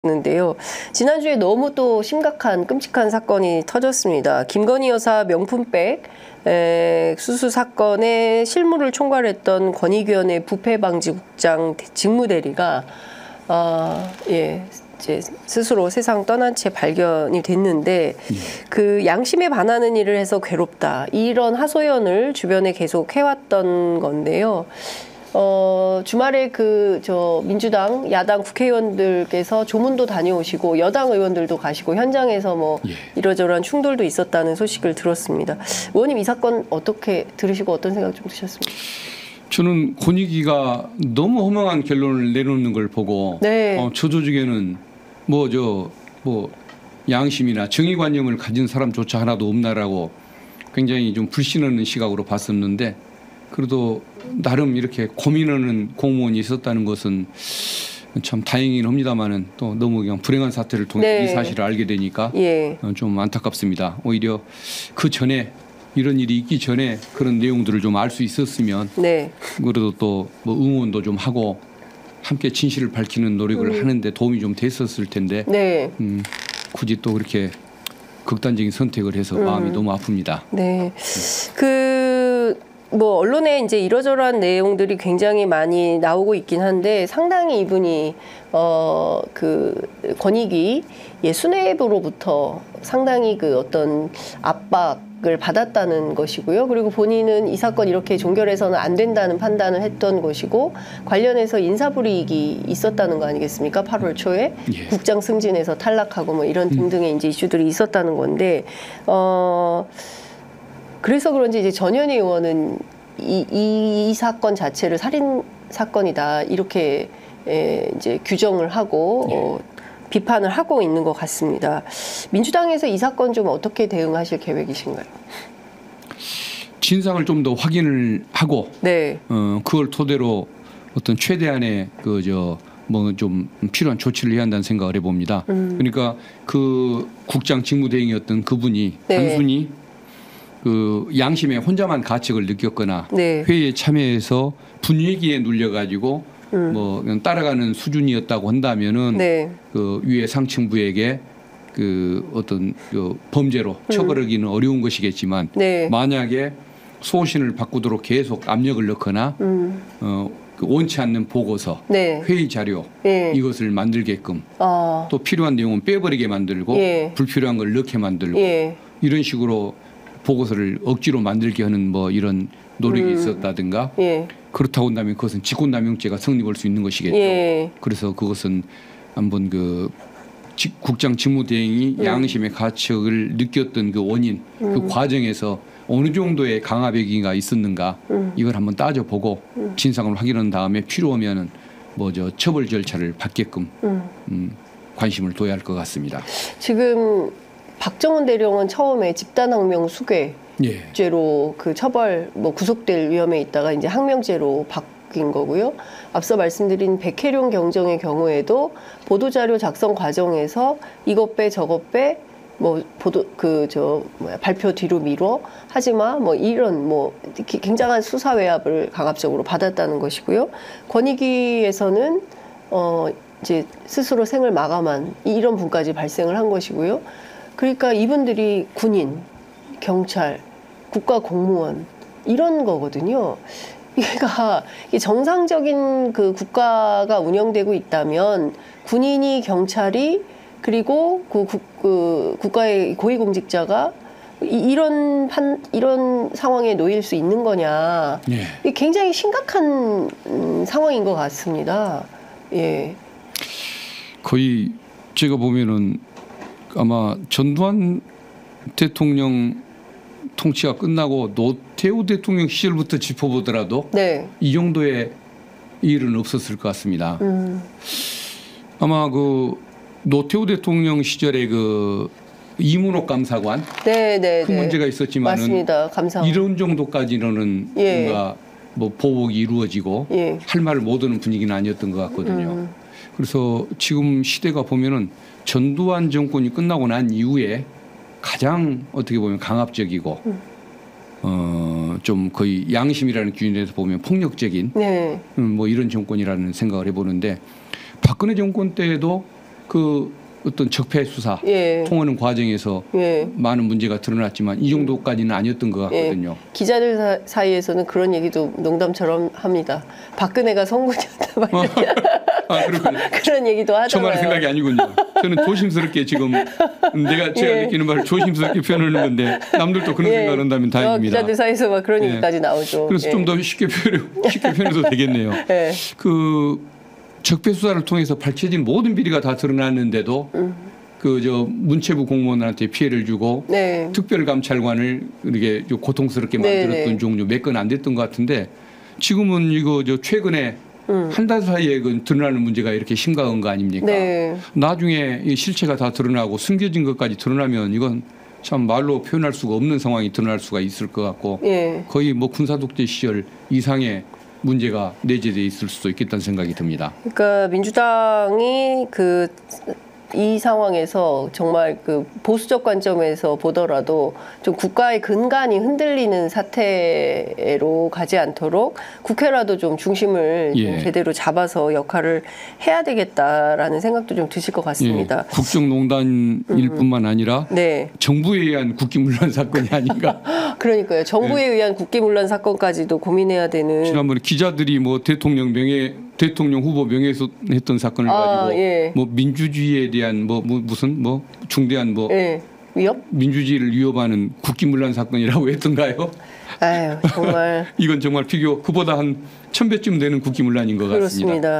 는데요. 지난주에 너무 또 심각한 끔찍한 사건이 터졌습니다. 김건희 여사 명품백 수수 사건의 실무를 총괄했던 권익위원회 부패방지국장 직무대리가 이제 스스로 세상 떠난 채 발견이 됐는데 그 양심에 반하는 일을 해서 괴롭다, 이런 하소연을 주변에 계속 해왔던 건데요. 주말에 민주당 야당 국회의원들께서 조문도 다녀오시고 여당 의원들도 가시고 현장에서 이러저러한 충돌도 있었다는 소식을 들었습니다. 의원님, 이 사건 어떻게 들으시고 어떤 생각 좀 드셨습니까? 저는 권익위가 너무 허망한 결론을 내놓는 걸 보고 저조직에는 양심이나 정의관념을 가진 사람조차 하나도 없나라고 굉장히 좀 불신하는 시각으로 봤었는데, 그래도 나름 이렇게 고민하는 공무원이 있었다는 것은 참 다행이긴 합니다만은 또 너무 그냥 불행한 사태를 통해 이 사실을 알게 되니까 좀 안타깝습니다. 오히려 그 전에 이런 일이 있기 전에 그런 내용들을 좀 알 수 있었으면 그래도 또 응원도 좀 하고 함께 진실을 밝히는 노력을 하는데 도움이 좀 됐었을 텐데 굳이 또 그렇게 극단적인 선택을 해서 마음이 너무 아픕니다. 언론에 이제 이러저러한 내용들이 굉장히 많이 나오고 있긴 한데, 상당히 이분이 권익위 수뇌부로부터 상당히 어떤 압박을 받았다는 것이고요. 그리고 본인은 이 사건 이렇게 종결해서는 안 된다는 판단을 했던 것이고, 관련해서 인사불이익이 있었다는 거 아니겠습니까? 8월 초에 국장 승진해서 탈락하고 이런 등등의 이제 이슈들이 있었다는 건데, 그래서 그런지 이제 전현희 의원은 이 사건 자체를 살인 사건이다, 이렇게 이제 규정을 하고 비판을 하고 있는 것 같습니다. 민주당에서 이 사건 좀 어떻게 대응하실 계획이신가요? 진상을 좀 더 확인을 하고 그걸 토대로 어떤 최대한의 좀 필요한 조치를 해야 한다는 생각을 해봅니다. 그러니까 그 국장 직무대행이었던 그분이 단순히 양심에 혼자만 가책을 느꼈거나 회의에 참여해서 분위기에 눌려가지고 그냥 따라가는 수준이었다고 한다면은 그 위에 상층부에게 어떤 범죄로 처벌하기는 어려운 것이겠지만, 만약에 소신을 바꾸도록 계속 압력을 넣거나 원치 않는 보고서, 회의 자료 이것을 만들게끔 또 필요한 내용은 빼버리게 만들고 불필요한 걸 넣게 만들고 이런 식으로 보고서를 억지로 만들게 하는 이런 노력이 있었다든가, 그렇다고 한다면 그것은 직권남용죄가 성립할 수 있는 것이겠죠. 그래서 그것은 한번 국장 직무대행이 양심의 가책을 느꼈던 그 원인, 그 과정에서 어느 정도의 강압액이가 있었는가, 이걸 한번 따져보고 진상을 확인한 다음에 필요하면은 처벌 절차를 받게끔 관심을 둬야 할 것 같습니다. 지금 박정훈 대령은 처음에 집단항명 수괴죄로 처벌 구속될 위험에 있다가 이제 항명죄로 바뀐 거고요. 앞서 말씀드린 백혜룡 경정의 경우에도 보도자료 작성 과정에서 이것 빼 저것 빼 발표 뒤로 미뤄 하지마 이런 굉장한 수사 외압을 강압적으로 받았다는 것이고요. 권익위에서는 이제 스스로 생을 마감한 이런 분까지 발생을 한 것이고요. 그러니까 이분들이 군인, 경찰, 국가공무원 이런 거거든요. 그러니까 정상적인 국가가 운영되고 있다면 군인이, 경찰이, 그리고 국가의 고위공직자가 이런 상황에 놓일 수 있는 거냐. 굉장히 심각한 상황인 것 같습니다. 거의 제가 보면은 아마 전두환 대통령 통치가 끝나고 노태우 대통령 시절부터 짚어보더라도 이 정도의 일은 없었을 것 같습니다. 아마 노태우 대통령 시절에 이문옥 감사관 그 문제가 있었지만은 이런 정도까지는 뭔가 보복이 이루어지고 할 말을 못하는 분위기는 아니었던 것 같거든요. 그래서 지금 시대가 보면은 전두환 정권이 끝나고 난 이후에 가장 어떻게 보면 강압적이고 좀 거의 양심이라는 기준에서 보면 폭력적인 이런 정권이라는 생각을 해보는데, 박근혜 정권 때에도 그 어떤 적폐 수사 예. 통하는 과정에서 예. 많은 문제가 드러났지만 이 정도까지는 아니었던 것 같거든요. 예. 기자들 사이에서는 그런 얘기도 농담처럼 합니다. 박근혜가 성군이었다 막 그런 얘기도 하잖아요. 저만 생각이 아니군요. 저는 조심스럽게 지금 제가 예. 느끼는 말을 조심스럽게 표현하는 건데 남들도 그런 생각을 한다면 다행입니다. 기자들 사이에서 막 그런 얘기까지 나오죠. 그래서 좀 더 쉽게 표현해도 되겠네요. 예. 그 적폐 수사를 통해서 밝혀진 모든 비리가 다 드러났는데도 문체부 공무원한테 피해를 주고 네. 특별감찰관을 이렇게 고통스럽게 만들었던 종류 몇 건 안 됐던 것 같은데 지금은 이거 최근에 한 달 사이에 드러나는 문제가 이렇게 심각한 거 아닙니까? 네. 나중에 이 실체가 다 드러나고 숨겨진 것까지 드러나면 이건 참 말로 표현할 수가 없는 상황이 드러날 수가 있을 것 같고 예. 거의 뭐 군사독재 시절 이상의 문제가 내재돼 있을 수도 있겠다는 생각이 듭니다. 그러니까 민주당이 이 상황에서 정말 보수적 관점에서 보더라도 좀 국가의 근간이 흔들리는 사태로 가지 않도록 국회라도 좀 중심을 좀 제대로 잡아서 역할을 해야 되겠다라는 생각도 좀 드실 것 같습니다. 예. 국정농단일 뿐만 아니라 네. 정부에 의한 국기문란 사건이 아닌가. 그러니까요. 정부에 의한 국기문란 사건까지도 고민해야 되는. 지난번에 기자들이 뭐 대통령 후보 명예훼손 했던 사건을 가지고 예. 뭐 민주주의에 대한 무슨 중대한 예. 위협? 민주주의를 위협하는 국기문란 사건이라고 했던가요? 아유, 정말. 이건 정말 그보다 한 1000배쯤 되는 국기문란인 것 같습니다. 그렇습니다.